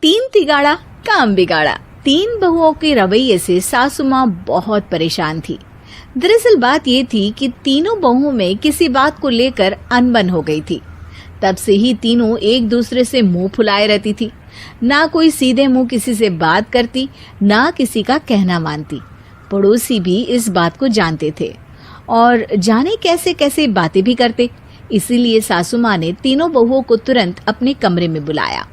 तीन तिगाड़ा काम बिगाड़ा। तीन बहुओं के रवैये से सासू माँ बहुत परेशान थी। दरअसल बात ये थी कि तीनों बहुओं में किसी बात को लेकर अनबन हो गई थी। तब से ही तीनों एक दूसरे से मुंह फुलाए रहती थी। ना कोई सीधे मुंह किसी से बात करती, ना किसी का कहना मानती। पड़ोसी भी इस बात को जानते थे और जाने कैसे कैसे बातें भी करते। इसीलिए सासू माँ ने तीनों बहुओं को तुरंत अपने कमरे में बुलाया।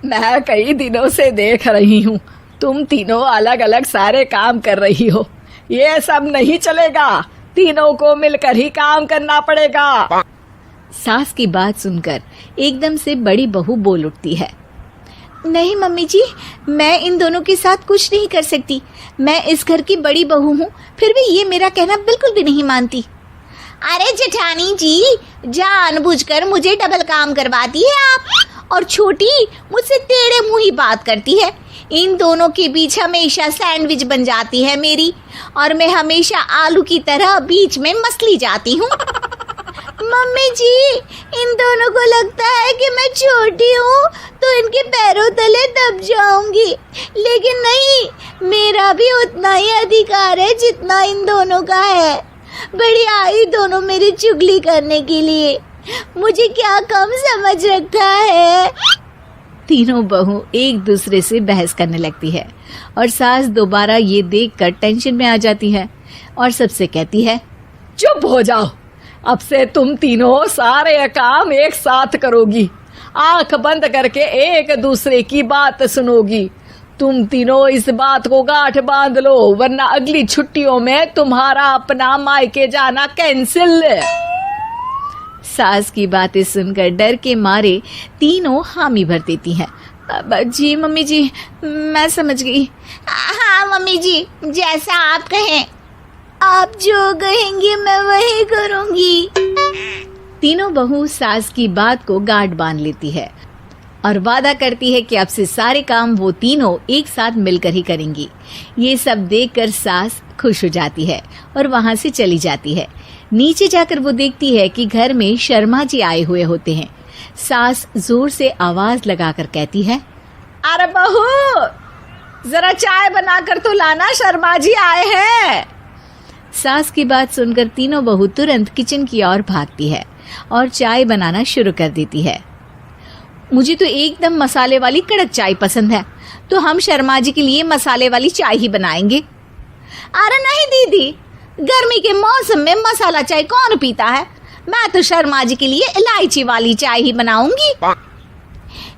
मैं कई दिनों से देख रही हूँ, तुम तीनों अलग अलग सारे काम कर रही हो। ये सब नहीं चलेगा, तीनों को मिलकर ही काम करना पड़ेगा। सास की बात सुनकर एकदम से बड़ी बहू बोल उठती है। नहीं मम्मी जी, मैं इन दोनों के साथ कुछ नहीं कर सकती। मैं इस घर की बड़ी बहू हूँ, फिर भी ये मेरा कहना बिल्कुल भी नहीं मानती। अरे जेठानी जी, जानबूझकर मुझे डबल काम करवाती है आप, और छोटी मुझसे टेढ़े मुंह ही बात करती है। इन दोनों के बीच हमेशा सैंडविच बन जाती है मेरी, और मैं हमेशा आलू की तरह बीच में मसली जाती हूँ। मम्मी जी, इन दोनों को लगता है कि मैं छोटी हूँ तो इनके पैरों तले दब जाऊंगी, लेकिन नहीं, मेरा भी उतना ही अधिकार है जितना इन दोनों का है। बड़ी आई दोनों मेरी चुगली करने के लिए, मुझे क्या कम समझ रखा है। तीनों बहू एक दूसरे से बहस करने लगती है और सास दोबारा ये देखकर टेंशन में आ जाती है और सबसे कहती है, चुप हो जाओ, अब से तुम तीनों सारे काम एक साथ करोगी, आंख बंद करके एक दूसरे की बात सुनोगी। तुम तीनों इस बात को गांठ बांध लो, वरना अगली छुट्टियों में तुम्हारा अपना मायके जाना कैंसिल। सास की बातें सुनकर डर के मारे तीनों हामी भर देती हैं। जी मम्मी जी, मैं समझ गई। हाँ मम्मी जी, जैसा आप कहें, आप जो कहेंगी मैं वही करूंगी। तीनों बहू सास की बात को गांठ बांध लेती है और वादा करती है कि अब से सारे काम वो तीनों एक साथ मिलकर ही करेंगी। ये सब देखकर सास खुश हो जाती है और वहां से चली जाती है। नीचे जाकर वो देखती है कि घर में शर्मा जी आए हुए होते हैं। सास जोर से आवाज लगाकर कहती है, अरे बहू, जरा चाय बनाकर तो लाना, शर्मा जी आए हैं। सास की बात सुनकर तीनों बहू तुरंत किचन की ओर भागती है और चाय बनाना शुरू कर देती है। मुझे तो एकदम मसाले वाली कड़क चाय पसंद है, तो हम शर्मा जी के लिए मसाले वाली चाय ही बनाएंगे। अरे नहीं दीदी, गर्मी के मौसम में मसाला चाय कौन पीता है? मैं तो शर्मा जी के लिए इलायची वाली चाय ही बनाऊंगी।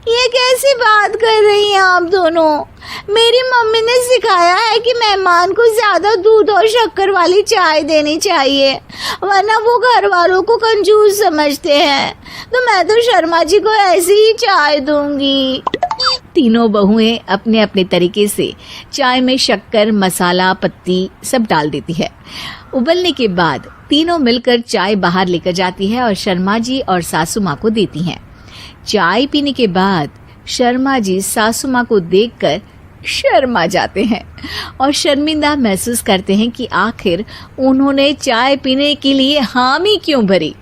ये कैसी बात कर रही हैं आप दोनों? मेरी मम्मी ने सिखाया है कि मेहमान को ज्यादा दूध और शक्कर वाली चाय देनी चाहिए, वरना वो घर वालों को कंजूस समझते हैं। तो मैं तो शर्मा जी को ऐसी ही चाय दूंगी। तीनों बहुएं अपने अपने तरीके से चाय में शक्कर, मसाला, पत्ती सब डाल देती है। उबलने के बाद तीनों मिलकर चाय बाहर लेकर जाती है और शर्मा जी और सासू माँ को देती हैं। चाय पीने के बाद शर्मा जी सासू माँ को देखकर शर्मा जाते हैं और शर्मिंदा महसूस करते हैं कि आखिर उन्होंने चाय पीने के लिए हामी क्यों भरी।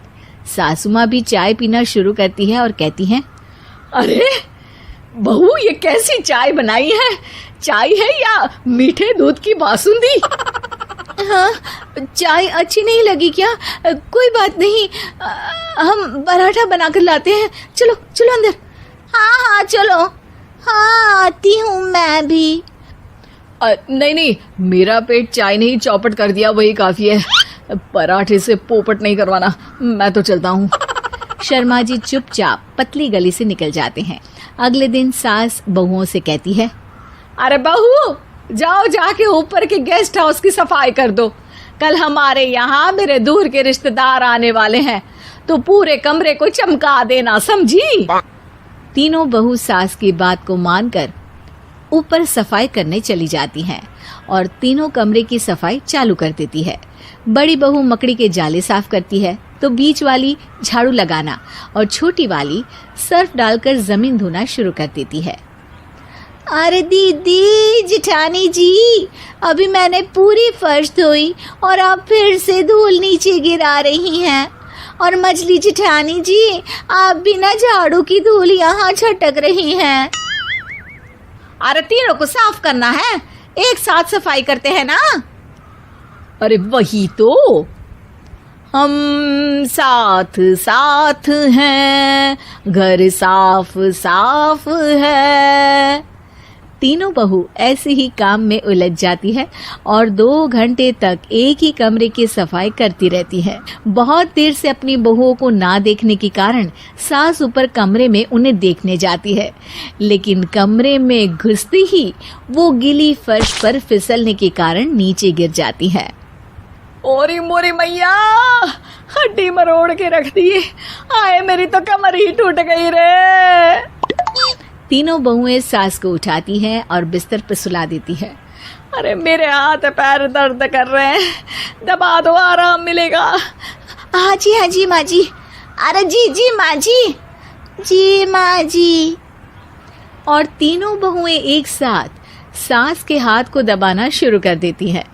सासू माँ भी चाय पीना शुरू करती है और कहती हैं, अरे बहू, ये कैसी चाय बनाई है? चाय है या मीठे दूध की बासुंदी? हाँ, चाय अच्छी नहीं लगी क्या? कोई बात नहीं, हम पराठा बनाकर लाते हैं। चलो चलो अंदर। हाँ चलो। हाँ, आती हूँ मैं भी। नहीं, मेरा पेट चाय ने ही चौपट कर दिया, वही काफी है। पराठे से पोपट नहीं करवाना, मैं तो चलता हूँ। शर्मा जी चुपचाप पतली गली से निकल जाते हैं। अगले दिन सास बहुओं से कहती है, अरे बहू, जाओ जाके ऊपर के गेस्ट हाउस की सफाई कर दो। कल हमारे यहाँ मेरे दूर के रिश्तेदार आने वाले हैं, तो पूरे कमरे को चमका देना, समझी? तीनों बहू सास की बात को मानकर ऊपर सफाई करने चली जाती हैं और तीनों कमरे की सफाई चालू कर देती है। बड़ी बहू मकड़ी के जाले साफ करती है, तो बीच वाली झाड़ू लगाना और छोटी वाली सर्फ डालकर जमीन धोना शुरू कर देती है। अरे दीदी, जेठानी जी, अभी मैंने पूरी फर्श धोई और आप फिर से धूल नीचे गिरा रही हैं। और मछली जेठानी जी, आप बिना झाड़ू की धूल यहाँ छटक रही हैं। अरे तीनों को साफ करना है, एक साथ सफाई करते हैं ना। अरे वही तो, हम साथ साथ हैं, घर साफ साफ है। तीनों बहू ऐसे ही काम में उलझ जाती है और 2 घंटे तक एक ही कमरे की सफाई करती रहती है। बहुत देर से अपनी बहुओं को ना देखने के कारण सास ऊपर कमरे में उन्हें देखने जाती है, लेकिन कमरे में घुसती ही वो गीली फर्श पर फिसलने के कारण नीचे गिर जाती है। ओरी मोरी मैया, हड्डी मरोड़ के रख दी। आए मेरी तो कमर ही टूट गई रे। तीनों बहुएं सास को उठाती हैं और बिस्तर पर सुला देती है। अरे मेरे हाथ पैर दर्द कर रहे हैं, दबा दो आराम मिलेगा। हाँ जी माँ जी। अरे जी माँ जी माँ जी। और तीनों बहुएं एक साथ सास के हाथ को दबाना शुरू कर देती हैं।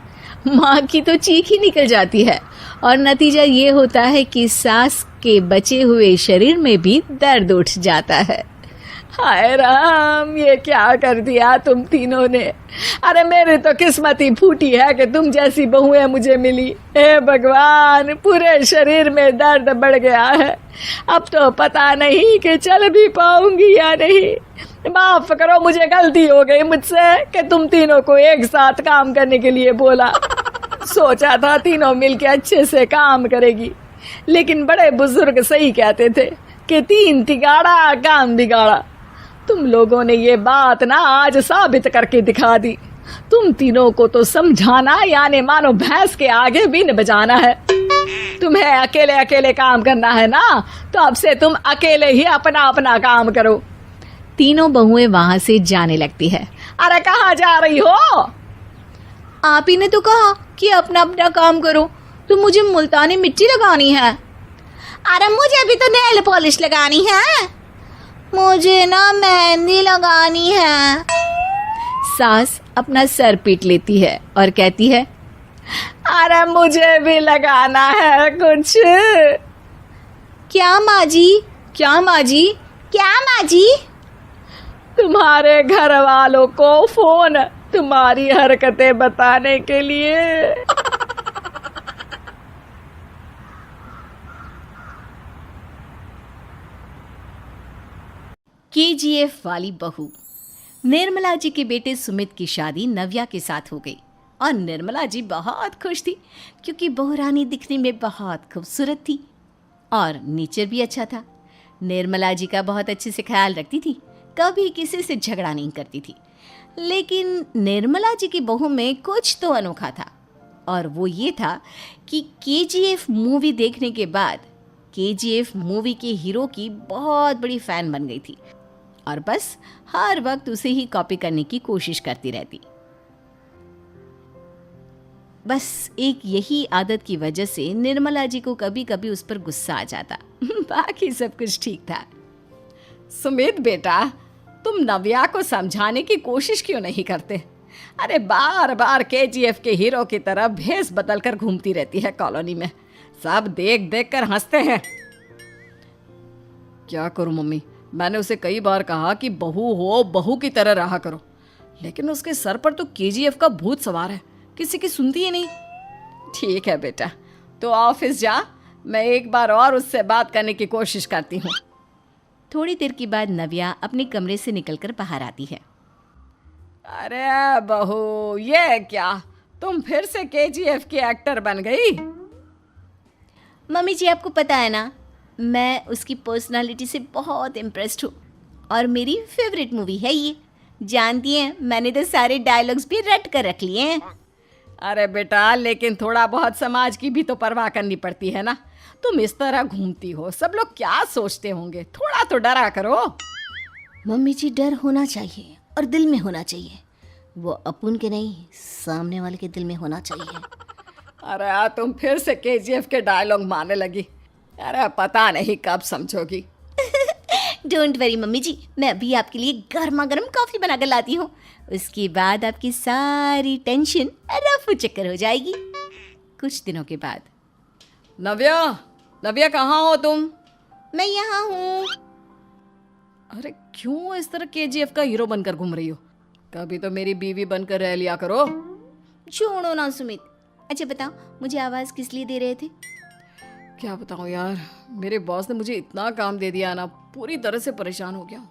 माँ की तो चीख ही निकल जाती है और नतीजा ये होता है कि सास के बचे हुए शरीर में भी दर्द उठ जाता है। हाय राम, ये क्या कर दिया तुम तीनों ने। अरे मेरी तो किस्मत ही फूटी है कि तुम जैसी बहुएं मुझे मिली। हे भगवान, पूरे शरीर में दर्द बढ़ गया है। अब तो पता नहीं कि चल भी पाऊंगी या नहीं। माफ करो, मुझे गलती हो गई मुझसे कि तुम तीनों को एक साथ काम करने के लिए बोला। सोचा था तीनों मिलके अच्छे से काम करेगी, लेकिन बड़े बुजुर्ग सही कहते थे कि 3 तिगाड़ा काम बिगाड़ा। तुम लोगों ने ये बात ना आज साबित करके दिखा दी। तुम तीनों को तो समझाना यानी मानो भैंस के आगे बीन बजाना है। तुम्हें अकेले अकेले काम करना है ना, तो अब से तुम अकेले ही अपना अपना काम करो। तीनों बहुएं वहां से जाने लगती है। अरे कहाँ जा रही हो? आप ही ने तो कहा कि अपना अपना काम तो मुझे मुल्तानी मिट्टी लगानी है। अरे मुझे भी तो नेल पॉलिश लगानी है। मुझे ना मेहंदी लगानी है। सास अपना सर पीट लेती है और कहती है, अरे मुझे भी लगाना है कुछ। क्या माँ जी? क्या माँ जी? क्या माँ जी? तुम्हारे घर वालों को फोन तुम्हारी हरकतें बताने के लिए। केजीएफ वाली बहू। निर्मला जी के बेटे सुमित की शादी नव्या के साथ हो गई और निर्मला जी बहुत खुश थी क्योंकि बहू रानी दिखने में बहुत खूबसूरत थी और नेचर भी अच्छा था। निर्मला जी का बहुत अच्छे से ख्याल रखती थी, कभी किसी से झगड़ा नहीं करती थी। लेकिन निर्मला जी की बहू में कुछ तो अनोखा था और वो ये था कि केजीएफ मूवी देखने के बाद केजीएफ मूवी के हीरो की बहुत बड़ी फैन बन गई थी और बस हर वक्त उसे ही कॉपी करने की कोशिश करती रहती। बस एक यही आदत की वजह से निर्मला जी को कभी कभी उस पर गुस्सा आ जाता। बाकी सब कुछ ठीक था। सुमित बेटा, तुम नव्या को समझाने की कोशिश क्यों नहीं करते? अरे बार बार केजीएफ के हीरो की तरह भेस बदल कर घूमती रहती है कॉलोनी में। सब देख देख कर हंसते हैं। क्या करूं मम्मी, मैंने उसे कई बार कहा कि बहू हो, बहू की तरह रहा करो, लेकिन उसके सर पर तो केजीएफ का भूत सवार है, किसी की सुनती ही नहीं। ठीक है बेटा, तो ऑफिस जा, मैं एक बार और उससे बात करने की कोशिश करती हूँ। थोड़ी देर के बाद नव्या अपने कमरे से निकलकर बाहर आती है। अरे बहू, ये क्या, तुम फिर से केजीएफ की एक्टर बन गई? मम्मी जी, आपको पता है ना, मैं उसकी पर्सनालिटी से बहुत इम्प्रेस्ड हूँ और मेरी फेवरेट मूवी है ये। जानती हैं, मैंने तो सारे डायलॉग्स भी रट कर रख लिए हैं। अरे बेटा, लेकिन थोड़ा बहुत समाज की भी तो परवाह करनी पड़ती है ना। तुम इस तरह घूमती हो, सब लोग क्या सोचते होंगे, थोड़ा तो डरा करो। मम्मी जी, डर होना चाहिए और दिल में होना चाहिए। वो अपुन के नहीं, सामने वाले के दिल में होना चाहिए। अरे तुम फिर से केजीएफ के डायलॉग मारने लगी। अरे पता नहीं कब समझोगी। डोंट वरी मम्मी जी, मैं अभी आपके लिए गर्मा गर्म कॉफी बना कर लाती हूँ। उसके बाद आपकी सारी टेंशन रफू चक्कर हो जाएगी। कुछ दिनों के बाद। नव्या, नव्या कहाँ हो तुम? मैं यहाँ हूँ। अरे क्यों इस तरह केजीएफ का हीरो बनकर घूम रही हो? कभी तो मेरी बीवी बनकर रह लिया करो। छोड़ो ना सुमित। अच्छा बताओ, मुझे आवाज किस लिए दे रहे थे? क्या बताऊं यार, मेरे बॉस ने मुझे इतना काम दे दिया ना, पूरी तरह से परेशान हो गया हूँ।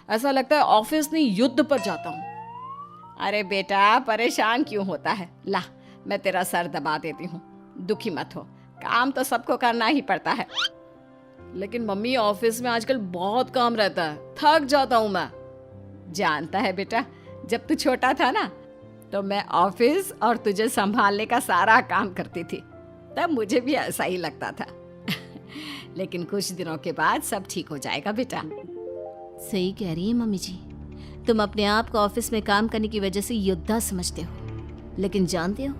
ऐसा लगता है ऑफिस नहीं युद्ध पर जाता हूँ। अरे बेटा, परेशान क्यों होता है? ला, मैं तेरा सर दबा देती हूँ, दुखी मत हो। काम तो सबको करना ही पड़ता है। लेकिन मम्मी, ऑफिस में आजकल बहुत काम रहता है, थक जाता हूँ मैं। जानता है बेटा, जब तू छोटा था ना, तो मैं ऑफिस और तुझे संभालने का सारा काम करती थी, तब मुझे भी ऐसा ही लगता था। लेकिन कुछ दिनों के बाद सब ठीक हो जाएगा बेटा। सही कह रही है मम्मी जी। तुम अपने आप को ऑफिस में काम करने की वजह से योद्धा समझते हो, लेकिन जानते हो,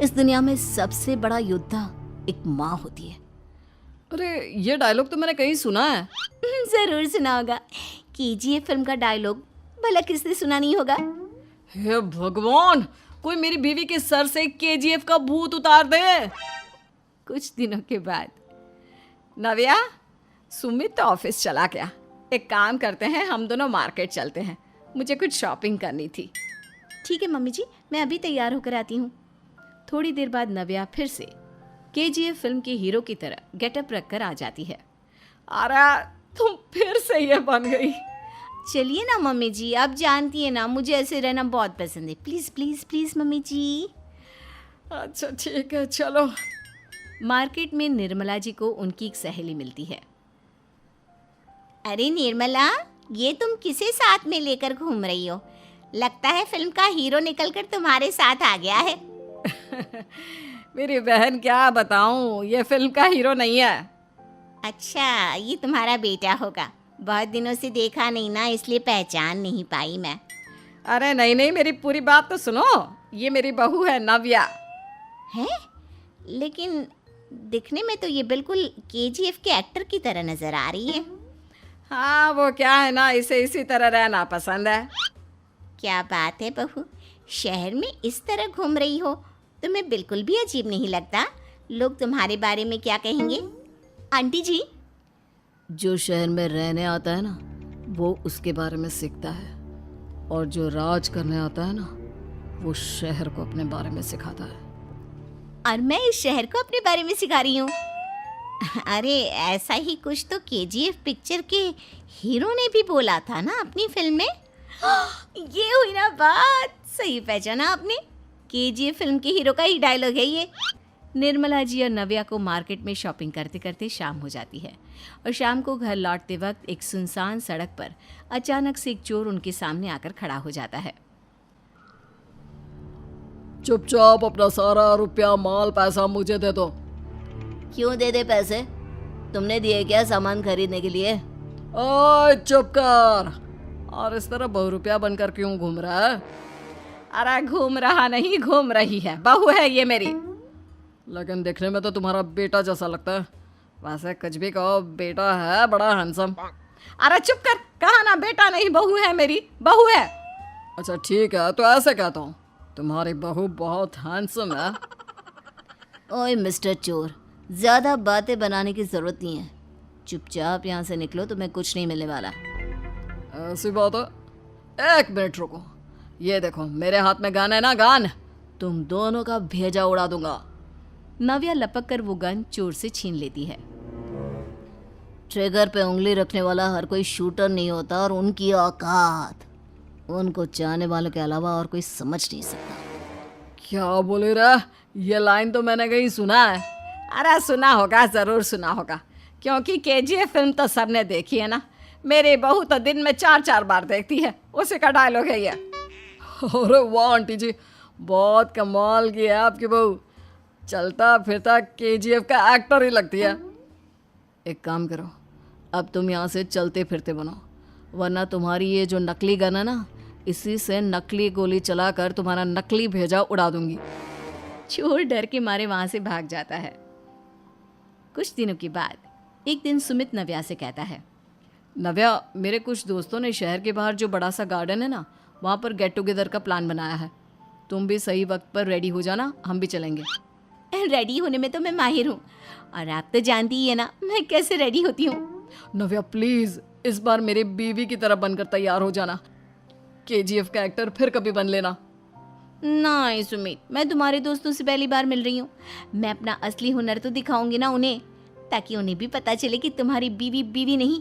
इस दुनिया में सबसे बड़ा योद्धा एक माँ होती है। अरे ये डायलॉग तो मैंने कहीं सुना है। जरूर सुना होगा। केजीएफ फिल्म का डायलॉग भला किसने सुना नहीं होगा? हे भगवान, कोई मेरी बीवी के सर से केजीएफ का भूत उतार दे। कुछ दिनों के बाद, नव्या, सुमित तो ऑफिस चला गया। एक काम करते हैं, हम दोनों मार्केट चलते हैं, मुझे कुछ शॉपिंग करनी थी। ठीक है मम्मी जी, मैं अभी तैयार होकर आती हूँ। थोड़ी देर बाद नव्या फिर से केजीएफ फिल्म के हीरो की तरह गेटअप रखकर आ जाती है। अरे तुम फिर से ये बन गई। चलिए ना मम्मी जी, आप जानती है ना, मुझे ऐसे रहना बहुत पसंद है। प्लीज प्लीज प्लीज मम्मी जी। अच्छा ठीक है, चलो। मार्केट में निर्मला जी को उनकी एक सहेली मिलती है। अरे निर्मला, ये तुम किसे साथ में लेकर घूम रही हो? लगता है फिल्म का हीरो निकलकर तुम्हारे साथ आ गया है। मेरी बहन, क्या बताऊं, ये फिल्म का हीरो नहीं है। अच्छा, ये तुम्हारा बेटा होगा। बहुत दिनों से देखा नहीं ना, इसलिए पहचान नहीं पाई मैं। अरे नहीं नहीं, मेरी पूरी बात तो सुनो। ये मेरी बहू है नव्या। है? लेकिन दिखने में तो ये बिल्कुल केजीएफ के एक्टर की तरह नजर आ रही है। हाँ, वो क्या है ना, इसे इसी तरह रहना पसंद है। क्या बात है बहू, शहर में इस तरह घूम रही हो, तुम्हें बिल्कुल भी अजीब नहीं लगता? लोग तुम्हारे बारे में क्या कहेंगे? आंटी जी, जो शहर में रहने आता है ना, वो उसके बारे में सीखता है, और जो राज करने आता है ना, वो शहर को अपने बारे में सिखाता है। और मैं इस शहर को अपने बारे में सिखा रही हूँ। अरे ऐसा ही कुछ तो केजीएफ पिक्चर के हीरो ने भी बोला था ना अपनी फिल्म में। ये हुई ना बात, सही पहचाना आपने। केजीएफ फिल्म के हीरो का ही डायलॉग है ये। निर्मला जी और नव्या को मार्केट में शॉपिंग करते करते शाम हो जाती है, और शाम को घर लौटते वक्त एक सुनसान सड़क पर अचानक से एक चोर उनके सामने आकर खड़ा हो जाता है। चुपचाप अपना सारा रुपया, माल, पैसा मुझे दे दो। क्यों दे दे पैसे? तुमने दिए क्या सामान खरीदने के लिए? ओए चुप कर। और इस तरह बहुरुपया बनकर क्यों घूम रहा है? अरे घूम रहा नहीं, घूम रही है, बहू है ये मेरी। लेकिन देखने में तो तुम्हारा बेटा जैसा लगता है। वैसे कुछ भी कहो, बेटा है बड़ा हैंडसम। अरे चुप कर, कहा ना बेटा नहीं, बहू है मेरी, बहू है। अच्छा ठीक है, तो ऐसे कहता हूँ, तुम्हारी बहू बहुत हैंडसम है। ओए मिस्टर चोर, ज्यादा बातें बनाने की जरूरत नहीं है। चुपचाप यहाँ से निकलो, तुम्हें कुछ नहीं मिलने वाला। ऐसी बात है? एक मिनट रुको, ये देखो मेरे हाथ में गन है ना, गन। तुम दोनों का भेजा उड़ा दूंगा। नव्या लपक कर वो गन चोर से छीन लेती है। ट्रिगर पे उंगली रखने वाला हर कोई शूटर नहीं होता, और उनकी औकात उनको चाहने वालों के अलावा और कोई समझ नहीं सकता। क्या बोले रहा? ये लाइन तो मैंने कहीं सुना है। अरे सुना होगा, जरूर सुना होगा, क्योंकि केजीएफ फिल्म तो सबने देखी है ना। मेरी बहू तो दिन में 4-4 बार देखती है, उसी का डायलॉग है ये। अरे वाह आंटी जी, बहुत कमाल की है आपकी बहू। चलता फिरता केजीएफ का एक्टर ही लगती है। एक काम करो, अब तुम यहाँ से चलते फिरते बनो, वरना तुम्हारी ये जो नकली गन है ना, इसी से नकली गोली चलाकर तुम्हारा नकली भेजा उड़ा दूंगी। चोर डर के मारे वहां से भाग जाता है। कुछ दिनों के बाद एक दिन सुमित नव्या से कहता है, नव्या, मेरे कुछ दोस्तों ने शहर के बाहर जो बड़ा सा गार्डन है ना, वहाँ पर गेट टुगेदर का प्लान बनाया है। तुम भी सही वक्त पर रेडी हो जाना, हम भी चलेंगे। रेडी होने में तो मैं माहिर हूँ, और आप तो जानती ही है ना मैं कैसे रेडी होती हूँ। नव्या प्लीज, इस बार मेरी बीवी की तरह बनकर तैयार हो जाना। KGF का एक्टर फिर कभी बन लेना। नहीं सुमित, मैं तुम्हारे दोस्तों से पहली बार मिल रही हूँ। मैं अपना असली हुनर तो दिखाऊंगी ना उन्हें, ताकि उन्हें भी पता चले कि तुम्हारी बीवी बीवी नहीं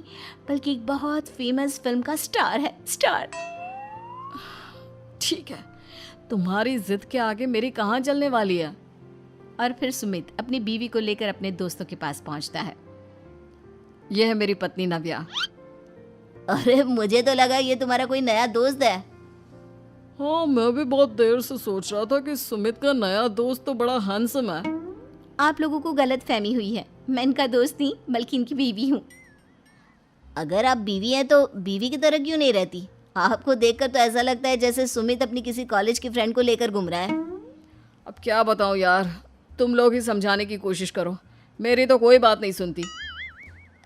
बल्कि एक बहुत फेमस फिल्म का स्टार है, स्टार। ठीक है, तुम्हारी जिद के आगे मेरी कहाँ जलने वाली है। और फिर सुमित अपनी बीवी को लेकर अपने दोस्तों के पास पहुंचता है। यह है मेरी पत्नी नव्या। अरे मुझे तो लगा ये तुम्हारा कोई नया दोस्त है। हाँ, मैं भी बहुत देर से सोच रहा था कि सुमित का नया दोस्त तो बड़ा हैंडसम है। आप लोगों को गलत फहमी हुई है, मैं इनका दोस्त नहीं बल्कि इनकी बीवी हूँ। अगर आप बीवी हैं तो बीवी की तरह क्यों नहीं रहती? आपको देखकर तो ऐसा लगता है जैसे सुमित अपनी किसी कॉलेज की फ्रेंड को लेकर घूम रहा है। अब क्या बताऊँ यार, तुम लोग ही समझाने की कोशिश करो, मेरी तो कोई बात नहीं सुनती।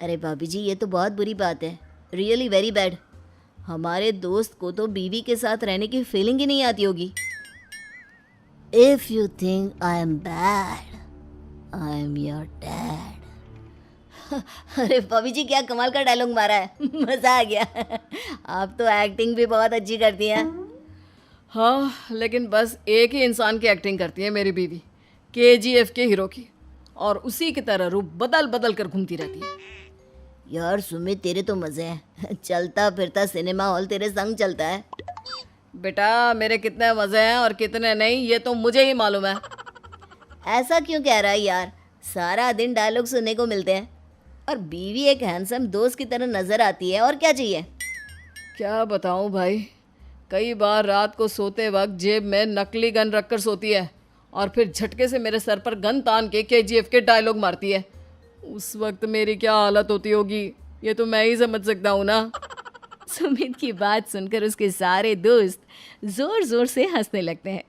अरे भाभी जी, ये तो बहुत बुरी बात है, रियली वेरी बैड। हमारे दोस्त को तो बीवी के साथ रहने की फीलिंग ही नहीं आती होगी। If you think I am bad, I am your dad. अरे भाभी जी, क्या कमाल का डायलॉग मारा है, मजा आ गया। आप तो एक्टिंग भी बहुत अच्छी करती हैं। हाँ, लेकिन बस एक ही इंसान की एक्टिंग करती है मेरी बीवी, KGF के हीरो की, और उसी की तरह रूप बदल बदल कर घूमती रहती है। यार सुमित, तेरे तो मजे हैं, चलता फिरता सिनेमा हॉल तेरे संग चलता है। बेटा, मेरे कितने मज़े हैं और कितने नहीं ये तो मुझे ही मालूम है। ऐसा क्यों कह रहा है यार, सारा दिन डायलॉग सुनने को मिलते हैं और बीवी एक हैंडसम दोस्त की तरह नजर आती है, और क्या चाहिए। क्या बताऊँ भाई, कई बार रात को सोते वक्त जेब में नकली गन रखकर सोती है और फिर झटके से मेरे सर पर गन तान के KGF के डायलॉग मारती है। उस वक्त मेरी क्या हालत होती होगी ये तो मैं ही समझ सकता हूँ ना। सुमित की बात सुनकर उसके सारे दोस्त जोर जोर से हंसने लगते हैं।